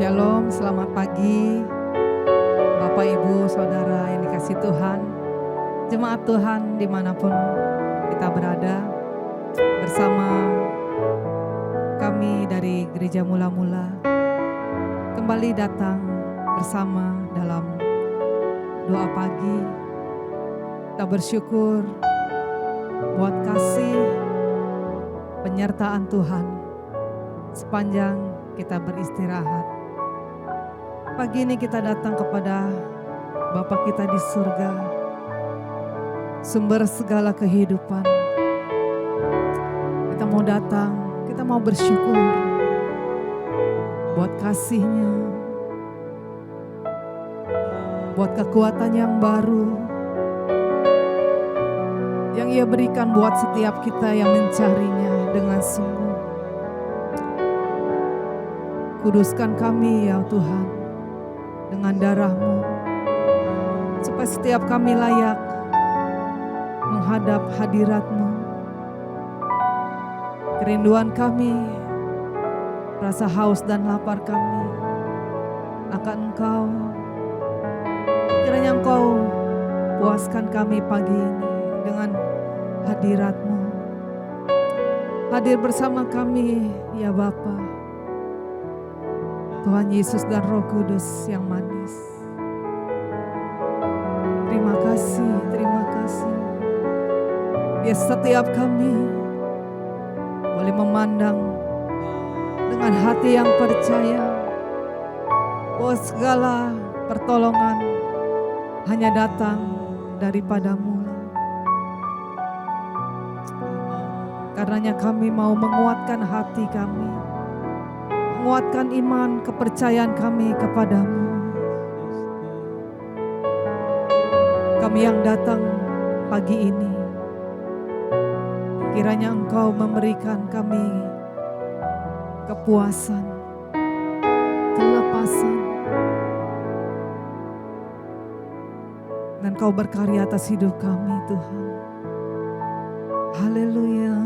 Shalom, selamat pagi Bapak Ibu Saudara yang dikasih Tuhan, jemaat Tuhan dimanapun kita berada, bersama kami dari Gereja Mula-Mula kembali datang bersama dalam doa pagi. Kita bersyukur buat kasih penyertaan Tuhan sepanjang kita beristirahat. Pagi ini kita datang kepada Bapa kita di surga, sumber segala kehidupan. Kita mau datang, kita mau bersyukur buat kasih-Nya, buat kekuatan yang baru yang Ia berikan buat setiap kita yang mencari-Nya dengan sungguh. Kuduskan kami ya Tuhan dengan darah-Mu, supaya setiap kami layak menghadap hadirat-Mu. Kerinduan kami, rasa haus dan lapar kami akan Engkau. Kiranya Engkau puaskan kami pagi ini dengan hadirat-Mu. Hadir bersama kami ya Bapa, Tuhan Yesus dan Roh Kudus yang manis. Terima kasih, terima kasih. Ya, setiap kami boleh memandang dengan hati yang percaya bahwa segala pertolongan hanya datang daripada-Mu. Karenanya kami mau menguatkan hati kami, menguatkan iman kepercayaan kami kepada-Mu. Kami yang datang pagi ini, kiranya Engkau memberikan kami kepuasan, kelepasan, dan Kau berkarya atas hidup kami Tuhan. Haleluya.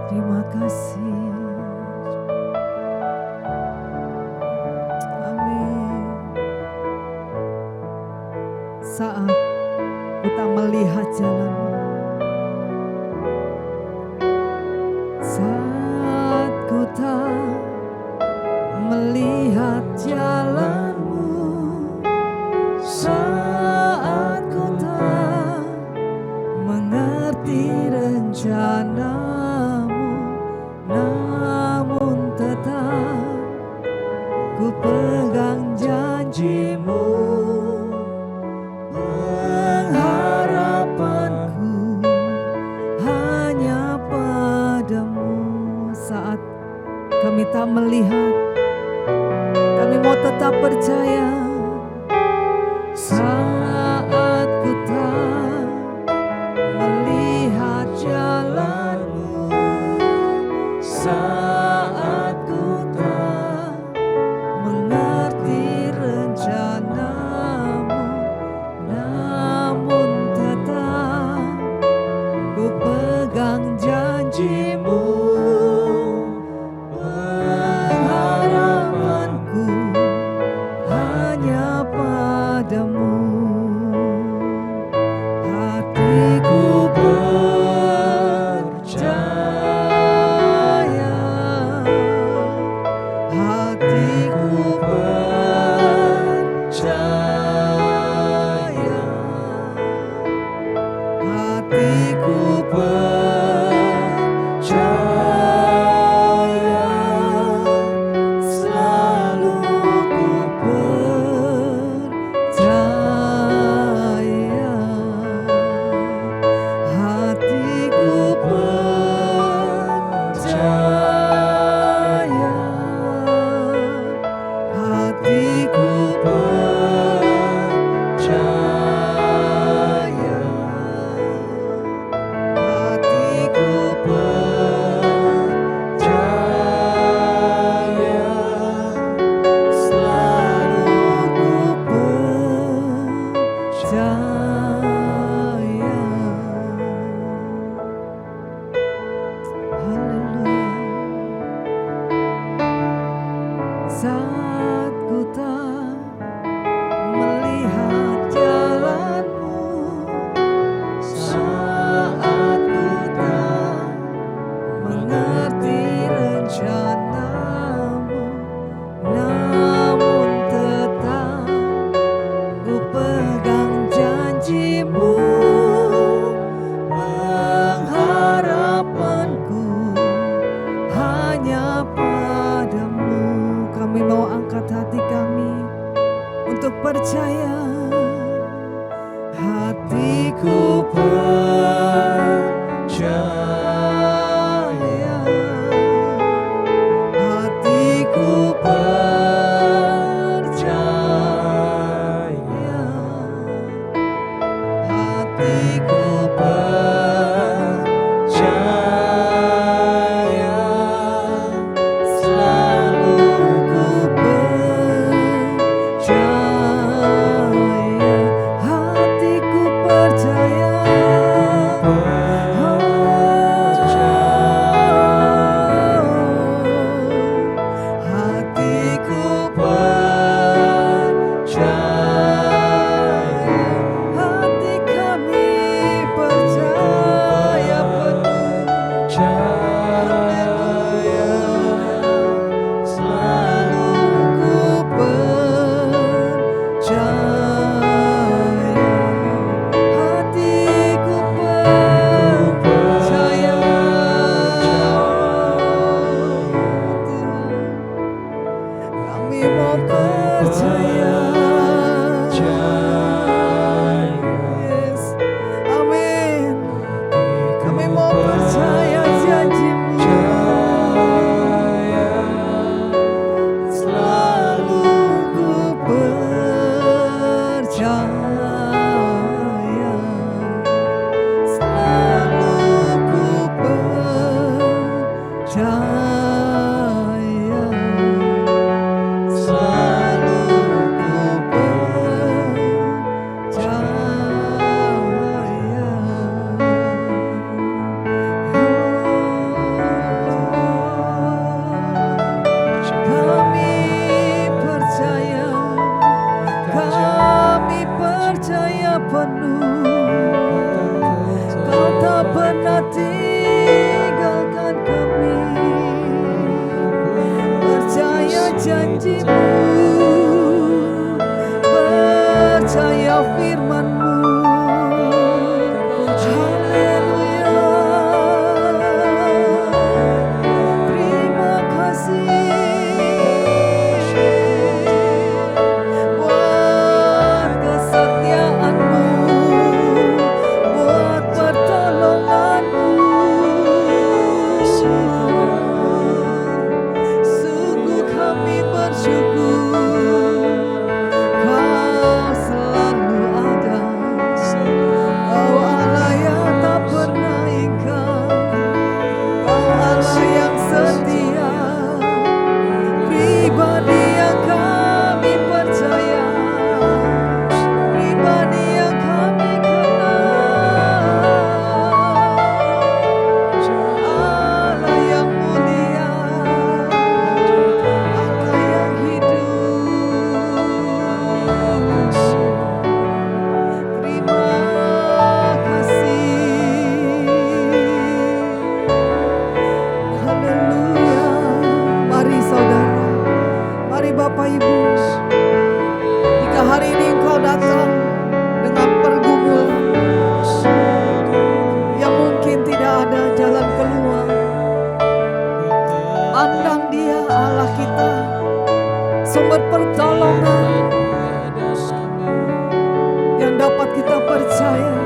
Terima kasih. Amin. Saat ku tak melihat jalan-Mu, saat ku tak melihat jalan-Mu, saat ku tak mengerti rencana, namun tetap ku pegang janji-Mu. Pengharapanku hatiku percaya, hatiku percaya, hatiku percaya, selalu ku percaya, hatiku percaya, hatiku percaya, hati kami percaya penuh, haleluya, selalu ku percaya, hatiku percaya, kami mau percaya. Yes, amin. Kami mau percaya janji-Mu, selalu ku percaya, selalu ku percaya, selalu ku percaya. Kami percaya penuh, Kau tak pernah tinggalkan kami. Percaya janji-Mu, percaya firman-Mu. Haleluya, terima kasih buat kesetiaan-Mu, buat pertolongan-Mu. Sungguh kami bersyukur, Kau selalu ada. Kau Allah yang tak pernah ingkar, Kau Allah yang setia, pribadi yang kami percaya, pribadi yang kami kenal. Allah yang mulia, Allah yang hidup. Terima kasih. Haleluya. Mari saudara, mari Bapak Ibu, jika hari ini engkau datang dengan pergumulan yang mungkin tidak ada jalan keluar, pandang Dia, Allah kita, sumber pertolongan yang dapat kita percaya.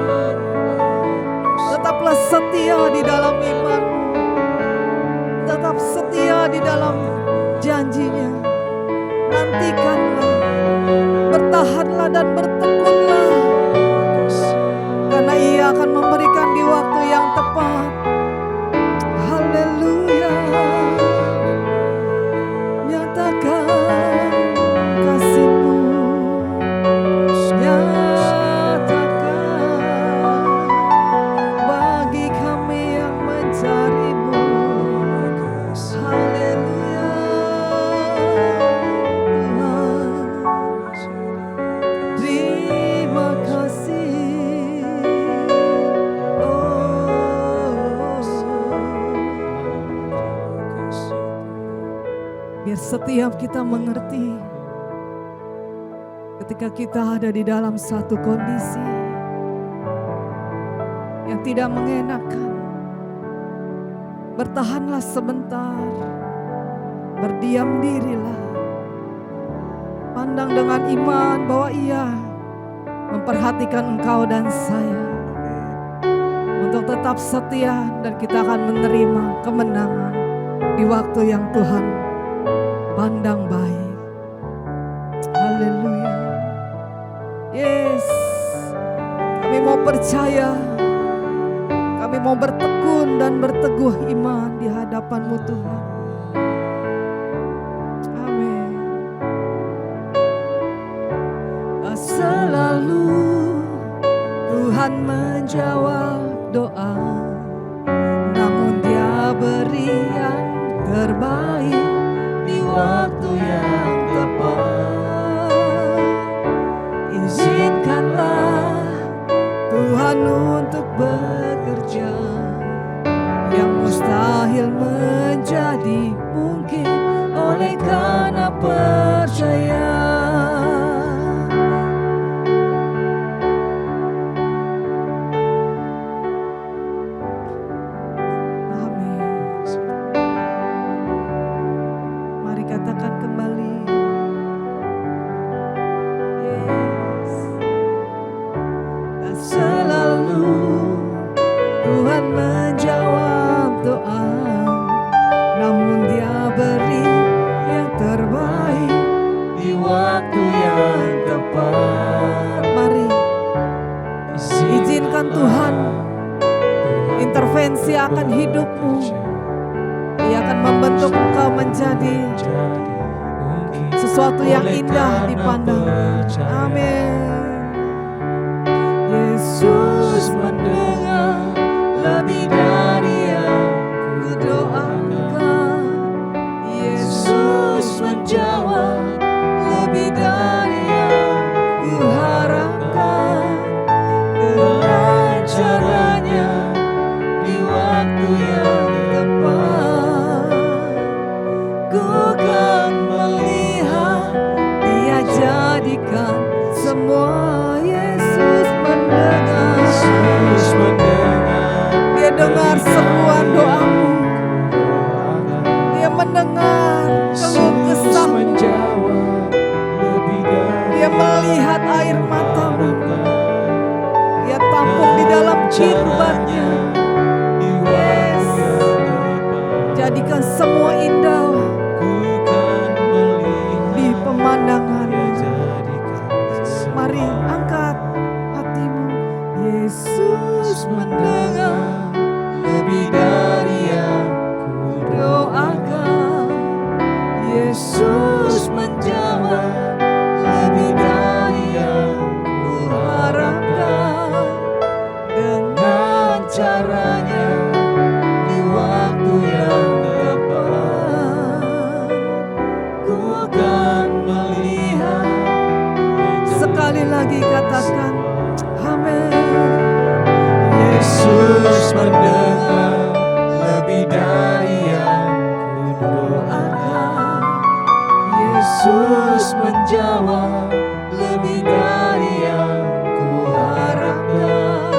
Tetaplah setia di dalam iman, tetap setia di dalam janji-Nya. Nantikanlah, bertahanlah dan bertekunlah, karena Ia akan memberikan di waktu yang tepat. Haleluya. Nyatakan kasih-Mu, nyatakan bagi kami yang mencari-Mu. Haleluya, Tuhan. Terima kasih. Biar setiap kita mengerti, ketika kita ada di dalam satu kondisi yang tidak mengenakan, bertahanlah sebentar, berdiam dirilah, pandang dengan iman bahwa Ia memperhatikan engkau dan saya. untuk tetap setia, dan kita akan menerima kemenangan di waktu yang Tuhan pandang baik. Haleluya. Yes, kami mau percaya, kami mau bertekun dan berteguh iman di hadapan-Mu Tuhan. Amin. Selalu Tuhan menjawab doa, namun Dia beri yang terbaik di waktu yang tepat. Izinkanlah Tuhan untuk bekerja, yang mustahil menjadi mungkin oleh karena percaya. Katakan kembali. Yes. Dan selalu Tuhan menjawab doa, namun Dia beri yang terbaik di waktu yang tepat. Mari izinkan Tuhan intervensi akan hidupmu. Dia akan membentuk engkau menjadi sesuatu yang indah dipandang. Amin. Yesus mendengar lebih dari yang kudoakan. Yesus menjawab lebih dari yang kuharapkan. Dengan caranya di waktu yang tepat, ku kan melihat Dia jadikan semua. Yesus mendengar, Dia dengar seruan doamu, Dia mendengar keluh kesahmu, Dia melihat air matamu, Dia tampung di dalam kirbatnya. Yes, jadikan semua indah di pemandangan. Mari angkat hatimu. Yesus mendengar lebih dari yang kudoakan. Yesus menjawab lebih dari yang kuharapkan. Dengan caranya di waktu yang tepat, ku akan melihat. Sekali lagi katakan amin. Yesus mendengar lebih dari yang kudoakan. Yesus menjawab lebih dari yang kuharapkan.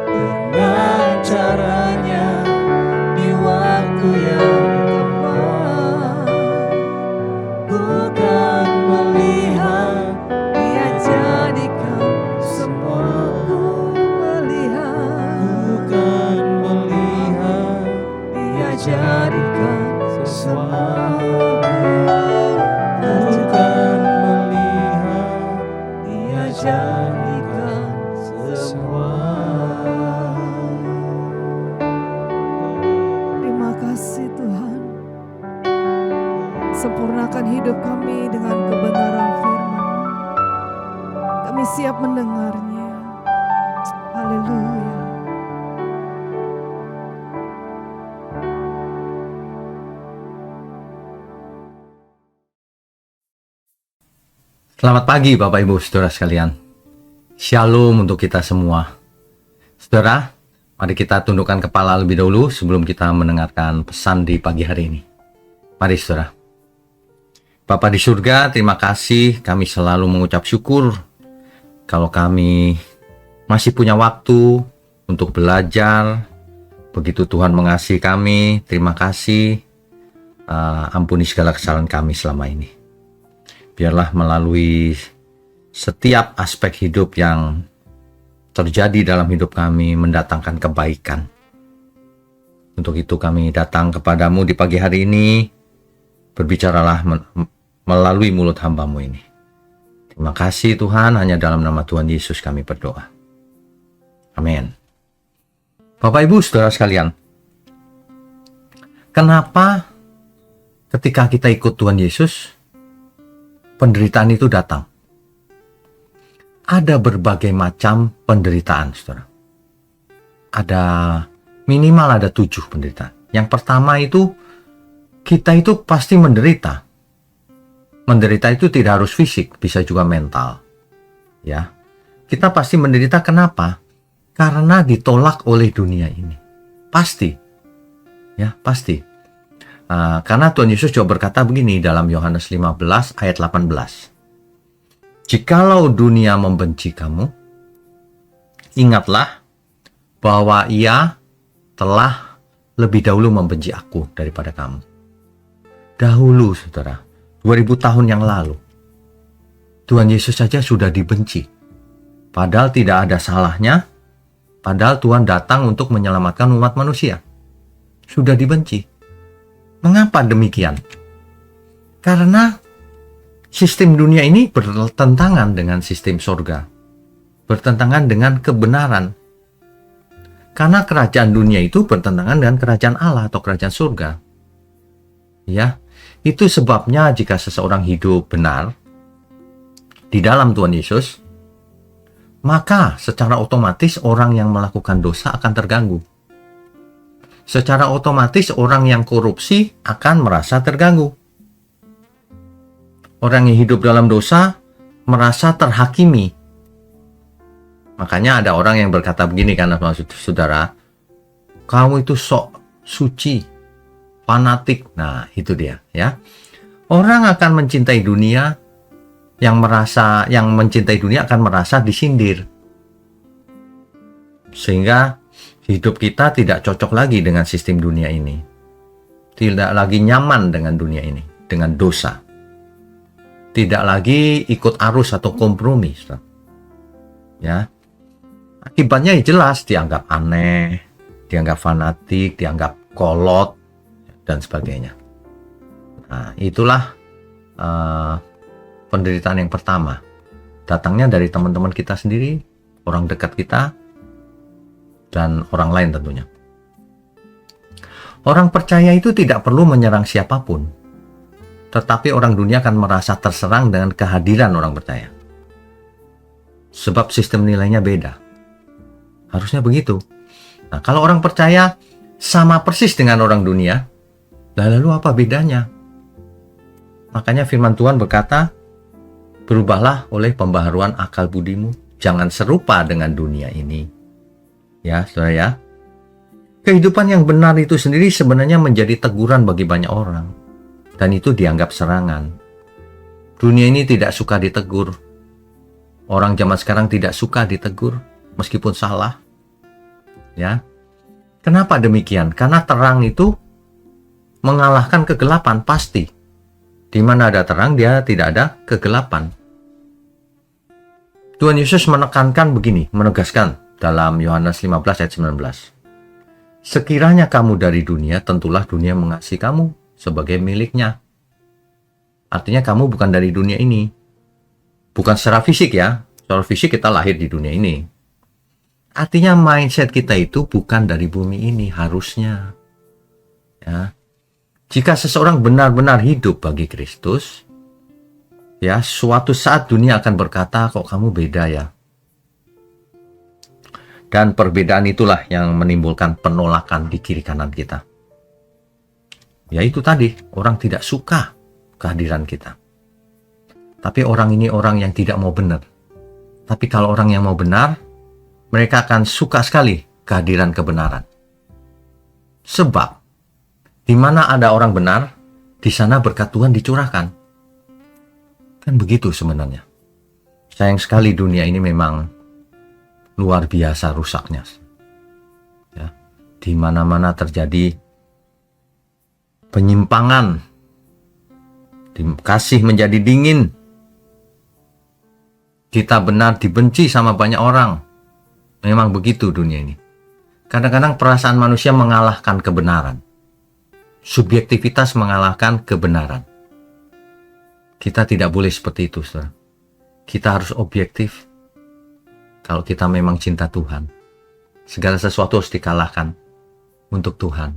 Dengan caranya di waktu yang tepat, ku akan melihat Dia jadikan semua. Ku kan melihat Dia jadikan semua. Ku kan melihat Dia jadikan semua. Terima kasih Tuhan. Sempurnakan hidup kami dengan kebenaran firman. Kami siap mendengarnya. Haleluya. Selamat pagi Bapak Ibu Saudara sekalian. Shalom untuk kita semua. Saudara, mari kita tundukkan kepala lebih dahulu sebelum kita mendengarkan pesan di pagi hari ini. Mari saudara. Bapa di surga, terima kasih, kami selalu mengucap syukur kalau kami masih punya waktu untuk belajar. Begitu Tuhan mengasihi kami, terima kasih. Ampuni segala kesalahan kami selama ini. Biarlah melalui setiap aspek hidup yang terjadi dalam hidup kami mendatangkan kebaikan. Untuk itu kami datang kepadamu di pagi hari ini, berbicaralah melalui mulut hamba-Mu ini. Terima kasih Tuhan, hanya dalam nama Tuhan Yesus kami berdoa. Amin. Bapak Ibu Saudara sekalian, kenapa ketika kita ikut Tuhan Yesus, penderitaan itu datang? Ada berbagai macam penderitaan, saudara. Ada minimal ada 7 penderitaan. Yang pertama itu, kita itu pasti menderita. Menderita itu tidak harus fisik, bisa juga mental. Ya, kita pasti menderita. Kenapa? Karena ditolak oleh dunia ini. Pasti. Ya, pasti. Karena Tuhan Yesus juga berkata begini dalam Yohanes 15 ayat 18. Jikalau dunia membenci kamu, ingatlah bahwa ia telah lebih dahulu membenci aku daripada kamu. Dahulu, saudara, 2000 tahun yang lalu, Tuhan Yesus saja sudah dibenci. Padahal tidak ada salahnya, padahal Tuhan datang untuk menyelamatkan umat manusia. Sudah dibenci. Mengapa demikian? Karena sistem dunia ini bertentangan dengan sistem surga. Bertentangan dengan kebenaran. Karena kerajaan dunia itu bertentangan dengan kerajaan Allah atau kerajaan surga. Ya, itu sebabnya jika seseorang hidup benar di dalam Tuhan Yesus, maka secara otomatis orang yang melakukan dosa akan terganggu. Secara otomatis orang yang korupsi akan merasa terganggu. Orang yang hidup dalam dosa merasa terhakimi. Makanya ada orang yang berkata begini, karena maksud saudara, kamu itu sok suci, fanatik. Nah, itu dia, ya. Orang akan mencintai dunia, yang mencintai dunia akan merasa disindir. Sehingga hidup kita tidak cocok lagi dengan sistem dunia ini. Tidak lagi nyaman dengan dunia ini, dengan dosa. Tidak lagi ikut arus atau kompromi. Ya. Akibatnya jelas, dianggap aneh, dianggap fanatik, dianggap kolot, dan sebagainya. Nah, itulah penderitaan yang pertama. Datangnya dari teman-teman kita sendiri, orang dekat kita, dan orang lain tentunya. Orang percaya itu tidak perlu menyerang siapapun, tetapi orang dunia akan merasa terserang dengan kehadiran orang percaya. Sebab sistem nilainya beda. Harusnya begitu. Nah, kalau orang percaya sama persis dengan orang dunia, lalu apa bedanya? Makanya firman Tuhan berkata, berubahlah oleh pembaharuan akal budimu, jangan serupa dengan dunia ini. Ya, saudara ya. Kehidupan yang benar itu sendiri sebenarnya menjadi teguran bagi banyak orang. Dan itu dianggap serangan. Dunia ini tidak suka ditegur. Orang zaman sekarang tidak suka ditegur, meskipun salah. Ya. Kenapa demikian? Karena terang itu mengalahkan kegelapan, pasti. Di mana ada terang, dia tidak ada kegelapan. Tuhan Yesus menekankan begini, menegaskan dalam Yohanes 15 ayat 19. Sekiranya kamu dari dunia, tentulah dunia mengasihi kamu sebagai miliknya. Artinya kamu bukan dari dunia ini. Bukan secara fisik ya. Secara fisik kita lahir di dunia ini. Artinya mindset kita itu bukan dari bumi ini harusnya. Ya. Jika seseorang benar-benar hidup bagi Kristus, ya, suatu saat dunia akan berkata, kok kamu beda ya. Dan perbedaan itulah yang menimbulkan penolakan di kiri kanan kita. Ya itu tadi, orang tidak suka kehadiran kita. Tapi orang ini orang yang tidak mau benar. Tapi kalau orang yang mau benar, mereka akan suka sekali kehadiran kebenaran. Sebab, di mana ada orang benar, di sana berkat Tuhan dicurahkan. Kan begitu sebenarnya. Sayang sekali dunia ini memang luar biasa rusaknya. Ya, di mana-mana terjadi penyimpangan, kasih menjadi dingin. Kita benar dibenci sama banyak orang. Memang begitu dunia ini. Kadang-kadang perasaan manusia mengalahkan kebenaran. Subjektivitas mengalahkan kebenaran. Kita tidak boleh seperti itu, saudara. Kita harus objektif. Kalau kita memang cinta Tuhan, segala sesuatu harus dikalahkan untuk Tuhan.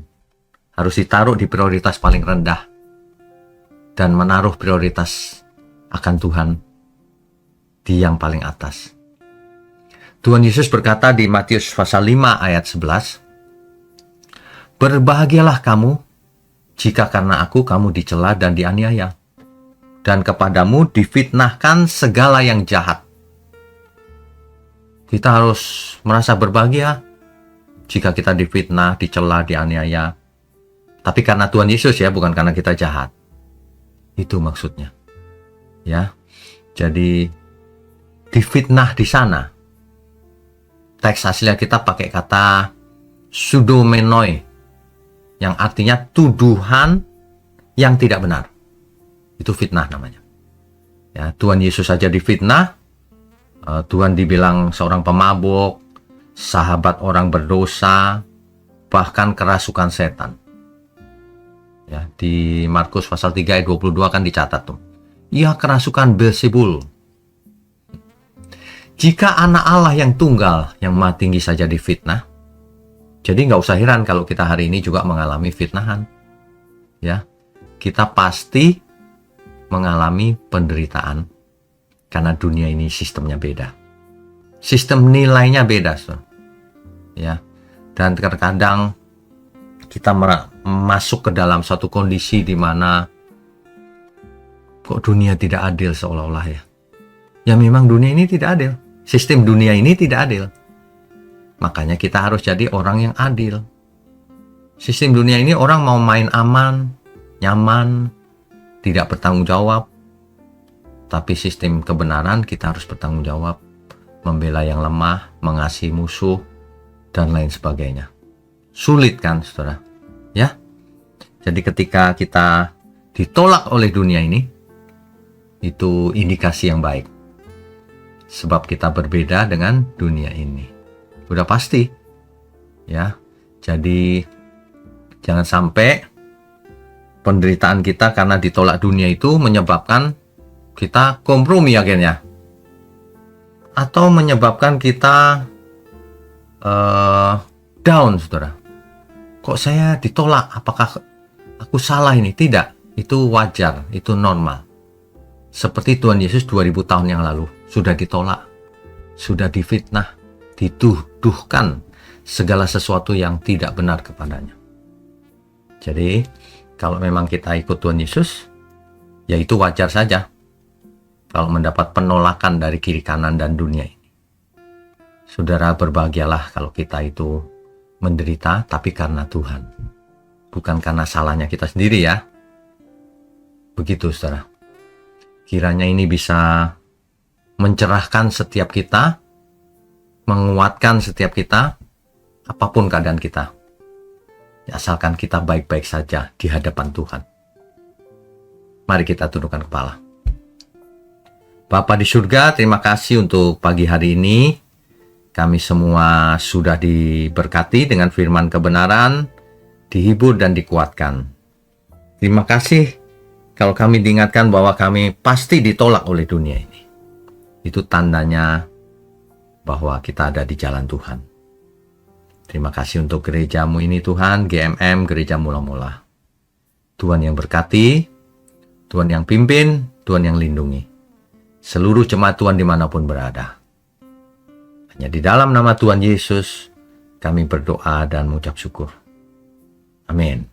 Harus ditaruh di prioritas paling rendah. Dan menaruh prioritas akan Tuhan di yang paling atas. Tuhan Yesus berkata di Matius pasal 5 ayat 11, "Berbahagialah kamu jika karena aku kamu dicela dan dianiaya, dan kepadamu difitnahkan segala yang jahat." Kita harus merasa berbahagia jika kita difitnah, dicela, dianiaya. Tapi karena Tuhan Yesus ya, bukan karena kita jahat. Itu maksudnya. Ya. Jadi difitnah di sana. Teks aslinya kita pakai kata pseudomenoi, yang artinya tuduhan yang tidak benar. Itu fitnah namanya. Ya, Tuhan Yesus saja difitnah. Tuhan dibilang seorang pemabuk, sahabat orang berdosa, bahkan kerasukan setan. Ya, di Markus pasal 3 ayat 22 kan dicatat tuh. Ia kerasukan Beelzebul. Jika anak Allah yang tunggal, yang maha tinggi saja difitnah, jadi nggak usah heran kalau kita hari ini juga mengalami fitnahan. Ya, kita pasti mengalami penderitaan karena dunia ini sistemnya beda. Sistem nilainya beda, so. Ya. Dan terkadang kita masuk ke dalam satu kondisi di mana kok dunia tidak adil seolah-olah ya. Ya memang dunia ini tidak adil. Sistem dunia ini tidak adil. Makanya kita harus jadi orang yang adil. Sistem dunia ini orang mau main aman, nyaman, tidak bertanggung jawab. Tapi sistem kebenaran kita harus bertanggung jawab. Membela yang lemah, mengasihi musuh, dan lain sebagainya. Sulit kan, saudara? Ya. Jadi ketika kita ditolak oleh dunia ini, itu indikasi yang baik. Sebab kita berbeda dengan dunia ini. Udah pasti. Ya. Jadi jangan sampai penderitaan kita karena ditolak dunia itu menyebabkan kita kompromi akhirnya. Atau menyebabkan kita down, saudara. Kok saya ditolak? Apakah aku salah ini? Tidak. Itu wajar. Itu normal. Seperti Tuhan Yesus 2000 tahun yang lalu. Sudah ditolak. Sudah difitnah. Dituduhkan segala sesuatu yang tidak benar kepadanya. Jadi, kalau memang kita ikut Tuhan Yesus, ya itu wajar saja. Kalau mendapat penolakan dari kiri kanan dan dunia ini. Saudara, berbahagialah kalau kita itu menderita, tapi karena Tuhan. Bukan karena salahnya kita sendiri ya. Begitu, saudara. Kiranya ini bisa mencerahkan setiap kita, menguatkan setiap kita, apapun keadaan kita. Asalkan kita baik-baik saja di hadapan Tuhan. Mari kita tundukkan kepala. Bapa di surga, terima kasih untuk pagi hari ini. Kami semua sudah diberkati dengan firman kebenaran, dihibur dan dikuatkan. Terima kasih kalau kami diingatkan bahwa kami pasti ditolak oleh dunia ini. Itu tandanya bahwa kita ada di jalan Tuhan. Terima kasih untuk gerejamu ini Tuhan, GMM, Gereja Mula-Mula. Tuhan yang berkati, Tuhan yang pimpin, Tuhan yang lindungi. Seluruh jemaat Tuhan dimanapun berada. Hanya di dalam nama Tuhan Yesus, kami berdoa dan mengucap syukur. Amin.